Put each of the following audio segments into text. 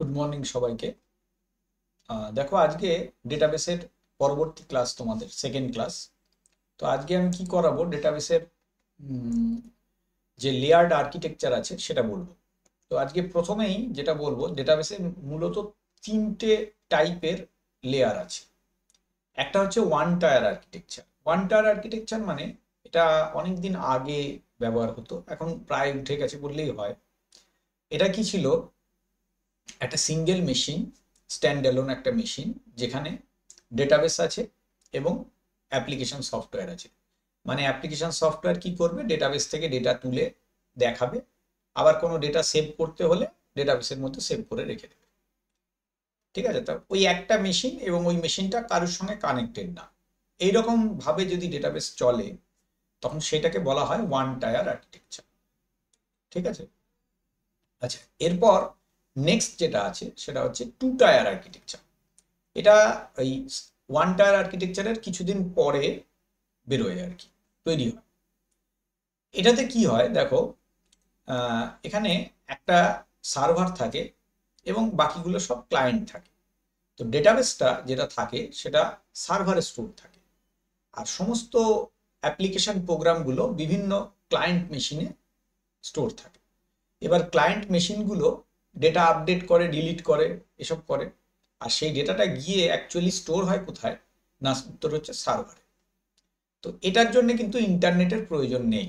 Good morning সবাইকে। দেখো আজকে ডেটাবেসের পরবর্তী ক্লাস, তোমাদের সেকেন্ড ক্লাস। তো আজকে আমি কি করাবো, ডেটাবেসের যে লেয়ার্ড আর্কিটেকচার আছে সেটা বলবো। তো আজকে প্রথমেই যেটা বলবো, ডেটাবেসে মূলত তিনটে টাইপের লেয়ার আছে। একটা হচ্ছে one tyre architecture. One tyre architecture মানে এটা অনেক দিন আগে ব্যবহার হতো, এখন প্রায় উঠে গেছে বললেই হয়। এটা কি ছিল? একটা সিঙ্গেল মেশিন, স্ট্যান্ড অ্যালোন একটা মেশিন, যেখানে ডেটাবেস আছে এবং অ্যাপ্লিকেশন সফটওয়্যার আছে। মানে অ্যাপ্লিকেশন সফটওয়্যার কি করবে, ডেটাবেস থেকে ডেটা তুলে দেখাবে, আবার কোনো ডেটা সেভ করতে হলে ডেটাবেসের মধ্যে সেভ করে রেখে দেবে। ঠিক আছে? তো ওই একটা মেশিন, এবং ওই মেশিনটা কারোর সঙ্গে কানেক্টেড না, এইরকম ভাবে যদি ডেটাবেস চলে তখন সেটাকে বলা হয় ওয়ান টায়ার আর্কিটেকচার। ঠিক আছে? আচ্ছা, এরপর নেক্সট যেটা আছে সেটা হচ্ছে টু টায়ার আর্কিটেকচার। এটা ওই ওয়ান টায়ার আর্কিটেকচারের কিছুদিন পরে বেরোয় আর কি, তৈরি হয়। এটাতে কি হয় দেখো, এখানে একটা সার্ভার থাকে এবং বাকিগুলো সব ক্লায়েন্ট থাকে। তো ডেটাবেসটা যেটা থাকে সেটা সার্ভারে স্টোর থাকে, আর সমস্ত অ্যাপ্লিকেশন প্রোগ্রামগুলো বিভিন্ন ক্লায়েন্ট মেশিনে স্টোর থাকে। এবার ক্লায়েন্ট মেশিনগুলো ডেটা আপডেট করে, ডিলিট করে, এসব করে। আর সেই ডেটাটা গিয়ে অ্যাকচুয়ালি স্টোর হয় কোথায়? না, উত্তর হচ্ছে সার্ভারে। তো এটার জন্য কিন্তু ইন্টারনেটের প্রয়োজন নেই।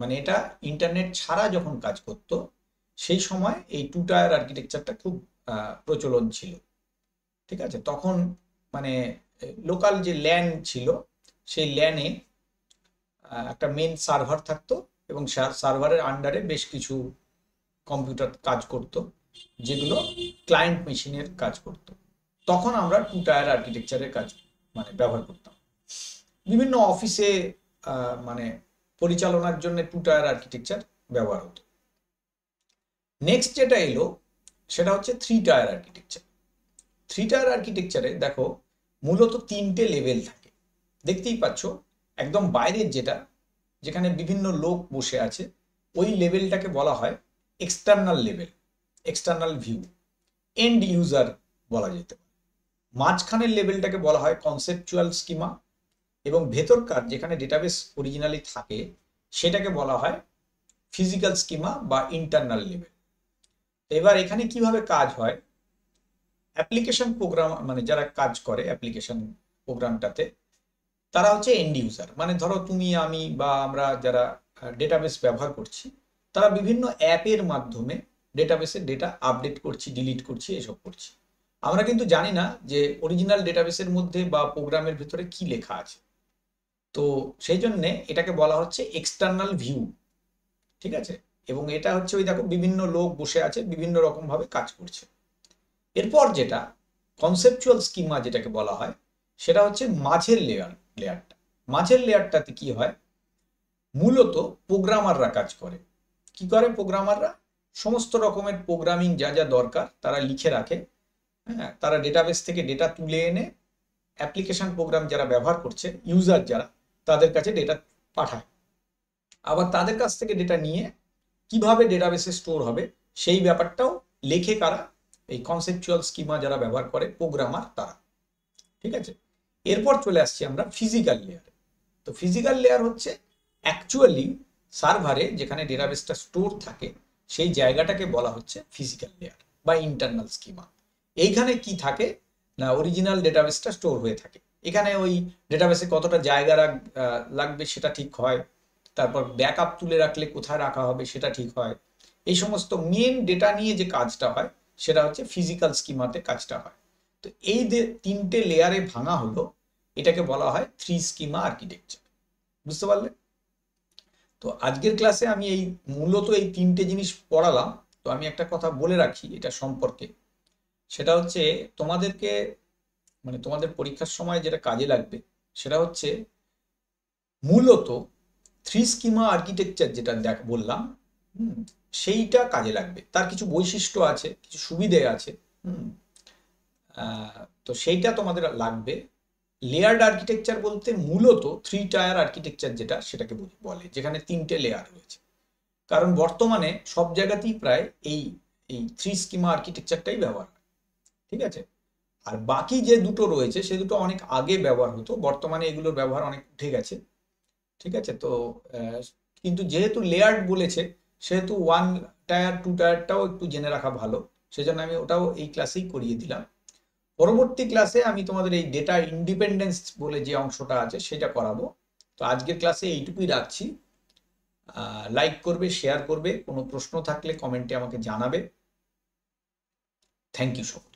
মানে এটা ইন্টারনেট ছাড়া যখন কাজ করতো সেই সময় এই টু টায়ার আর্কিটেকচারটা খুব প্রচলন ছিল। ঠিক আছে? তখন মানে লোকাল যে ল্যান ছিল, সেই ল্যানে একটা মেন সার্ভার থাকতো এবং সার্ভারের আন্ডারে বেশ কিছু কম্পিউটার কাজ করত, যেগুলো ক্লায়েন্ট মেশিনের কাজ করত। তখন আমরা টু টায়ার আর্কিটেকচারের কাজ মানে ব্যবহার করতাম বিভিন্ন অফিসে, মানে পরিচালনার জন্য টু টায়ার আর্কিটেকচার ব্যবহার হতো। নেক্সট যেটা এলো সেটা হচ্ছে three tyre architecture. Three tyre আর্কিটেকচারে দেখো মূলত তিনটে লেভেল থাকে, দেখতেই পাচ্ছ। একদম বাইরের যেটা, যেখানে বিভিন্ন লোক বসে আছে, ওই লেভেলটাকে বলা হয় external level, external view, and user বলা যেতে পারে। মাঝখানের লেভেলটাকে বলা হয় কনসেপচুয়াল স্কিমা, এবং ভেতরকার যেখানে ডেটাবেস অরিজিনালি থাকে সেটাকে বলা হয় ফিজিক্যাল স্কিমা বা ইন্টারনাল লেভেল। এবার এখানে কিভাবে কাজ হয়, অ্যাপ্লিকেশন প্রোগ্রাম মানে যারা কাজ করে অ্যাপ্লিকেশন প্রোগ্রামটাতে, তারা হচ্ছে এন্ড ইউজার। মানে ধরো তুমি, আমি বা আমরা যারা ডেটাবেস ব্যবহার করছি, তারা বিভিন্ন অ্যাপের মাধ্যমে ডেটাবেসের ডেটা আপডেট করছি, ডিলিট করছি, এসব করছি। আমরা কিন্তু জানি না যে অরিজিনাল ডেটাবেসের মধ্যে বা প্রোগ্রামের ভিতরে কি লেখা আছে। তো সেই জন্যে এটাকে বলা হচ্ছে এক্সটার্নাল ভিউ। ঠিক আছে? এবং এটা হচ্ছে ওই দেখো বিভিন্ন লোক বসে আছে, বিভিন্ন রকম ভাবে কাজ করছে। এরপর যেটা কনসেপচুয়াল স্কিমা যেটাকে বলা হয়, সেটা হচ্ছে মাঝের লেয়ারটা। মাঝের লেয়ারটাতে কি হয়, মূলত প্রোগ্রামাররা কাজ করে। কি করে প্রোগ্রামাররা? সমস্ত রকমের প্রোগ্রামিং যা যা দরকার তারা লিখে রাখে। হ্যাঁ, তারা ডেটাবেস থেকে ডেটা তুলে এনে অ্যাপ্লিকেশন প্রোগ্রাম যারা ব্যবহার করছে, ইউজার যারা, তাদের কাছে ডেটা পাঠায়। আবার তাদের কাছ থেকে ডেটা নিয়ে কিভাবে ডেটাবেসে স্টোর হবে সেই ব্যাপারটাও লেখে কারা? এই কনসেপচুয়াল স্কিমা যারা ব্যবহার করে, প্রোগ্রামার, তারা। ঠিক আছে? এরপর চলে আসছি আমরা ফিজিক্যাল লেয়ারে। তো ফিজিক্যাল লেয়ার হচ্ছে অ্যাকচুয়ালি সার্ভারে যেখানে ডেটাবেসটা স্টোর থাকে, সেই জায়গাটাকে বলা হচ্ছে ফিজিক্যাল লেয়ার বা ইন্টারনাল স্কিমা। এইখানে কি থাকে না, অরিজিনাল ডেটাবেসটা স্টোর হয়ে থাকে। এখানে ওই ডেটাবেসে কতটা জায়গা লাগবে সেটা ঠিক হয়, তারপর ব্যাকআপ তুলে রাখলে কোথায় রাখা হবে সেটা ঠিক হয়। এই সমস্ত মেন ডেটা নিয়ে যে কাজটা হয় সেটা হচ্ছে ফিজিক্যাল স্কিমাতে কাজটা হয়। তো এই তিনটে লেয়ারে ভাঙা হলো, এটাকে বলা হয় থ্রি স্কিমা আর্কিটেকচার। বুঝতে পারলে? তো আজকের ক্লাসে আমি এই মূলত এই তিনটে জিনিস পড়ালাম। তো আমি একটা কথা বলে রাখি এটা সম্পর্কে, সেটা হচ্ছে তোমাদেরকে মানে তোমাদের পরীক্ষার সময় যেটা কাজে লাগবে সেটা হচ্ছে মূলত থ্রি স্কিমা আর্কিটেকচার যেটা বললাম, সেইটা কাজে লাগবে। তার কিছু বৈশিষ্ট্য আছে, কিছু সুবিধে আছে। হুম তো সেইটা তোমাদের লাগবে। লেয়ার্ড আর্কিটেকচার বলতে মূলত থ্রি টায়ার আর্কিটেকচার যেটা, সেটাকে বলে, যেখানে তিনটে লেয়ার রয়েছে। কারণ বর্তমানে সব জায়গাতেই প্রায় এই এই 3 স্কিমা আর্কিটেকচারটাই ব্যবহার হয়। ঠিক আছে, আর বাকি যে দুটো রয়েছে সে দুটো অনেক আগে ব্যবহার হতো, বর্তমানে এগুলোর ব্যবহার অনেক উঠে গেছে। ঠিক আছে, তো কিন্তু যেহেতু লেয়ার্ড বলেছে সেহেতু 1 টায়ার 2 টায়ারটাও একটু জেনে রাখা ভালো, সেজন্য আমি ওটাও এই ক্লাসেই করিয়ে দিলাম। পরবর্তী ক্লাসে আমি তোমাদের এই ডেটা ইন্ডিপেন্ডেন্স বলে যে অংশটা আছে সেটা করাবো। তো আজকের ক্লাসে এইটুকুই রাখছি। লাইক করবে, শেয়ার করবে, কোনো প্রশ্ন থাকলে কমেন্টে আমাকে জানাবে। Thank you so much.